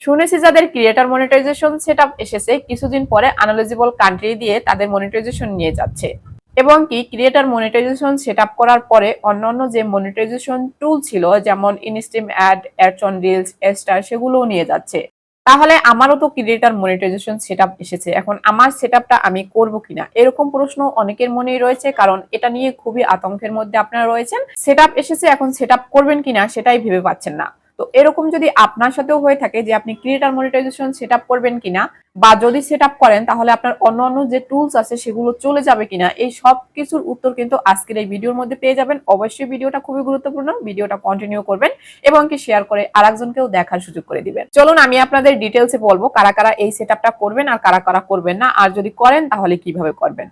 শুনেছি যাদের creator monetization setup এসেছে কিছুদিন পরে আনএলিজিবল কান্ট্রি দিয়ে তাদের মনিটাইজেশন নিয়ে যাচ্ছে, এবং কি ক্রিয়েটর মনিটাইজেশন সেটআপ করার পরে অন্যান্য যে মনিটাইজেশন টুল ছিল যেমন instream add, ads on reels, star সেগুলোও নিয়ে যাচ্ছে। তাহলে আমারও তো ক্রিয়েটর মনিটাইজেশন সেটআপ এসেছে, এখন আমার সেটআপটা আমি করব কিনা এরকম প্রশ্ন অনেকের মনেই রয়েছে, কারণ এটা নিয়ে খুবই আতঙ্কের মধ্যে আপনারা রয়েছেন। সেটআপ এসেছে, এখন সেটআপ করবেন কিনা সেটাই ভেবে পাচ্ছেন না। তো এরকম যদি আপনার সাথেও হয়ে থাকে যে আপনি ক্রিয়েটর মনিটাইজেশন সেটআপ করবেন কিনা, বা যদি সেটআপ করেন তাহলে আপনার অন্যান্য যে টুলস আছে সেগুলো চলে যাবে কিনা, এই সব কিছুর উত্তর কিন্তু আজকের এই ভিডিওর মধ্যে পেয়ে যাবেন। অবশ্যই ভিডিওটা খুবই গুরুত্বপূর্ণ, ভিডিওটা কন্টিনিউ করবেন এবং কি শেয়ার করে আরেকজনকেও দেখার সুযোগ করে দিবেন। চলুন আমি আপনাদের ডিটেইলসে বলবো কারা কারা এই সেটআপটা করবেন আর কারা কারা করবেন না, আর যদি করেন তাহলে কিভাবে করবেন।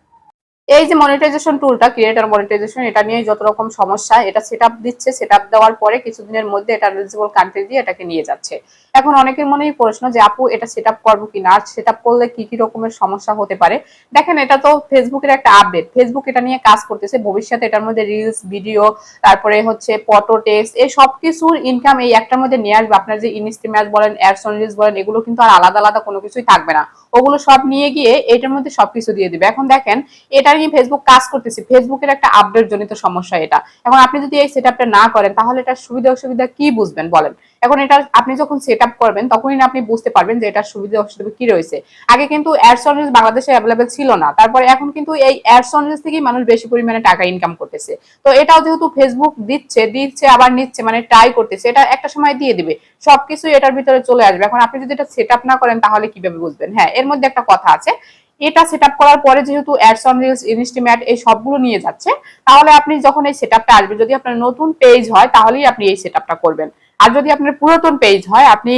এই যে মনিটাইজেশন টুলটা ক্রিয়েটর মনিটাইজেশন, এটা নিয়ে যত রকম সমস্যা, এটা সেটআপ দিচ্ছে, সেটআপ দেওয়ার পরে কিছুদিনের মধ্যে এটা এলিজিবল কান্ট্রি দিয়ে এটাকে নিয়ে যাচ্ছে। এখন অনেকের মনেই প্রশ্ন যে আপু এটা সেটআপ করবো কিনা, আর সেটআপ করলে কি কি রকমের সমস্যা হতে পারে। দেখেন, এটা তো ফেসবুকের একটা আপডেট, ফেসবুক এটা নিয়ে কাজ করতেছে, ভবিষ্যতে এটার মধ্যে রিলস, ভিডিও, তারপরে হচ্ছে ফটো, টেক্সট, এই সব কিছুর ইনকাম এই একটার মধ্যে নিয়ে আসবে। আপনার যে ইনস্ট্রিম অ্যাড বলেন, অ্যাডস অন রিলস বলেন, এগুলো কিন্তু আর আলাদা আলাদা কোনো কিছুই থাকবে না, ওগুলো সব নিয়ে গিয়ে এটার মধ্যে সবকিছু দিয়ে দিবে। এখন দেখেন, এটা নিয়ে ফেসবুক কাজ করতেছে, ফেসবুকের একটা আপডেট জনিত সমস্যা এটা। এখন আপনি যদি এই সেটআপটা না করেন তাহলে এটার সুবিধা অসুবিধা কি বুঝবেন বলেন। এখন এটা আপনি যখন সেটআপ করবেন তখনই না আপনি বুঝতে পারবেন যে এটার সুবিধা অসুবিধা কি রয়েছে। আগে কিন্তু অ্যাডস অন রিলস বাংলাদেশে অ্যাভেলেবেল ছিল না, তারপরে এখন কিন্তু এই অ্যাডস অন রিলস থেকেই মানুষ বেশি পরিমাণে টাকা ইনকাম করতেছে। তো এটাও যেহেতু ফেসবুক দিচ্ছে দিচ্ছে আবার নিচ্ছে, মানে ট্রাই করতেছে, এটা একটা সময় দিয়ে দিবে, সবকিছু এটার ভিতরে চলে আসবে। এখন আপনি যদি এটা সেটআপ না করেন তাহলে কিভাবে বুঝবেন। হ্যাঁ, এর মধ্যে একটা কথা আছে, এটা সেটআপ করার পরে যেহেতু ads on reels, instream add এই সবগুলো নিয়ে যাচ্ছে, তাহলে আপনি যখন এই সেটআপটা আসবে, যদি আপনার নতুন পেজ হয় তাহলেই আপনি এই সেটআপটা করবেন। আর যদি আপনার পুরাতন পেজ হয়, আপনি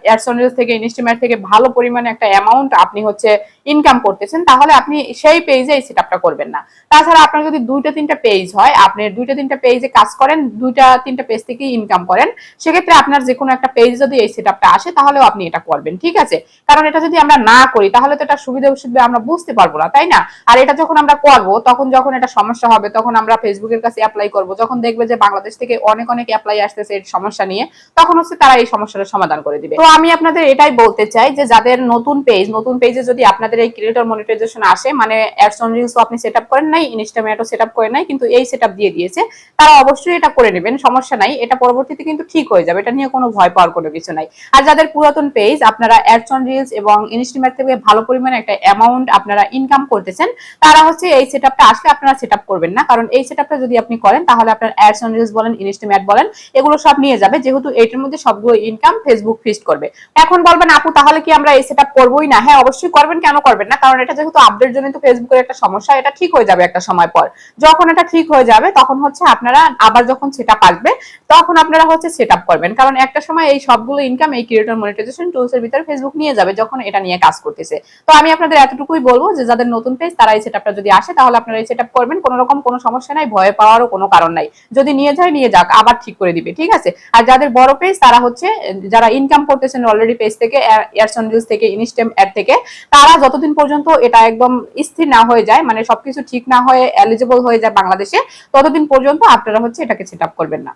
অ্যাডস অন রিলস থেকে, ইনস্ট্রিম অ্যাড থেকে ভালো পরিমাণে একটা অ্যামাউন্ট আপনি হচ্ছে ইনকাম করতেছেন, তাহলে আপনি সেই পেজে এই সেটআপটা করবেন না। তাছাড়া আপনার যদি দুইটা তিনটা পেজ হয়, আপনি দুইটা তিনটা পেজে কাজ করেন, দুইটা তিনটা পেজ থেকে ইনকাম করেন, সেক্ষেত্রে আপনার যে কোনো একটা পেজ যদি এই সেটআপটা আসে তাহলেও আপনি এটা করবেন, ঠিক আছে। কারণ এটা যদি আমরা না করি তাহলে তো এটা সুবিধা অসুবিধা আমরা বুঝতে পারবো না, তাই না। আর এটা যখন আমরা করবো তখন যখন এটা সমস্যা হবে তখন আমরা ফেসবুকের কাছে অ্যাপ্লাই করব, যখন দেখবে যে বাংলাদেশ থেকে অনেক অনেক অ্যাপ্লাই আসতেছে এই সমস্যা নিয়ে, তখন হচ্ছে তারা এই সমস্যাটার সমাধান করে দিবে। তো আমি আপনাদের এটাই বলতে চাই যে যাদের নতুন পেজ, নতুন পেজে যদি আপনাদের এই ক্রিয়েটর মনিটাইজেশন আসে, মানে অ্যাডস অন রিলস আপনি সেটআপ করেন নাই, ইনস্টাগ্রামও সেটআপ করেন নাই, কিন্তু এই সেটআপ দিয়ে দিয়েছে, তারা অবশ্যই এটা করে নেবেন, সমস্যা নাই, এটা পরবর্তীতে কিন্তু ঠিক হয়ে যাবে, এটা নিয়ে কোনো ভয় পাওয়ার কোনো কিছু নাই। আর যাদের পুরাতন পেজ, আপনারা অ্যাডস অন রিলস এবং ইনস্টাগ্রাম থেকে ভালো পরিমাণে একটা অ্যামাউন্ট আপনারা ইনকাম করতেছেন, তারা হচ্ছে এই সেটআপটা আসলে আপনারা সেটআপ করবেন না, কারণ এই সেটআপটা যদি আপনি করেন তাহলে আপনার অ্যাডস অন রিলস বলেন, ইনস্টাগ্রাম অ্যাড বলেন, এগুলো সব নিয়ে যাবে, যেহেতু এটার মধ্যে সবগুলো ইনকাম ফেসবুক ফিক্সড করবে। এখন বলবেন আপু তাহলে কি আমরা এই সেটআপ করবোই না? হ্যাঁ, অবশ্যই করবেন, কেন করবেন না, কারণ এটা যেহেতু আপডেট জনিত ফেসবুকের একটা সমস্যা, এটা ঠিক হয়ে যাবে একটা সময় পর। যখন এটা ঠিক হয়ে যাবে তখন হচ্ছে আপনারা আবার যখন সেটআপ আসবে তখন আপনারা হচ্ছে সেটআপ করবেন, কারণ একটা সময় এই সবগুলো ইনকাম এই ক্রিয়েটর মনিটাইজেশন টুলস এর ভিতরে ফেসবুক নিয়ে যাবে যখন এটা নিয়ে কাজ করতেছে। তো আমি আপনাদের এতটুকুই বলবো যে যাদের নতুন পেজ তারা এই সেটআপটা যদি আসে তাহলে আপনারা এই সেটআপ করবেন, কোনো রকম কোনো সমস্যা নাই, ভয় পাওয়ারও কোনো কারণ নাই, যদি নিয়ে যায় নিয়ে যাক, আবার ঠিক করে দিবে, ঠিক আছে। আর যাদের বড় পেজ তারা হচ্ছে যারা ইনকাম করতেছেন অলরেডি পেজ থেকে, অ্যাডস অন রিলস থেকে, ইনস্টাগ্রাম অ্যাড থেকে, তারা যতদিন পর্যন্ত এটা একদম স্থির না হয়ে যায়, মানে সবকিছু ঠিক না হয়ে এলিজিবল হয়ে যায় বাংলাদেশে, ততদিন পর্যন্ত আপনারা হচ্ছে এটাকে সেটআপ করবেন না।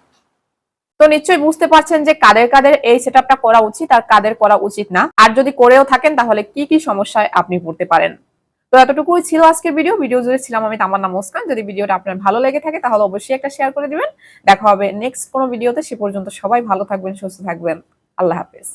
তো নিশ্চয়ই বুঝতে পারছেন যে কাদের কাদের এই সেটআপটা করা উচিত আর কাদের করা উচিত না, আর যদি করেও থাকেন তাহলে কি কি সমস্যায় আপনি পড়তে পারেন। তো এতটুকুই ছিল আজকের ভিডিও জুড়ে ছিলাম আমি তামান্না মুস্কান। যদি ভিডিওটা আপনার ভালো লেগে থাকে তাহলে অবশ্যই একটা শেয়ার করে দিবেন। দেখা হবে নেক্সট কোনো ভিডিওতে, সে পর্যন্ত সবাই ভালো থাকবেন, সুস্থ থাকবেন। আল্লাহ হাফেজ।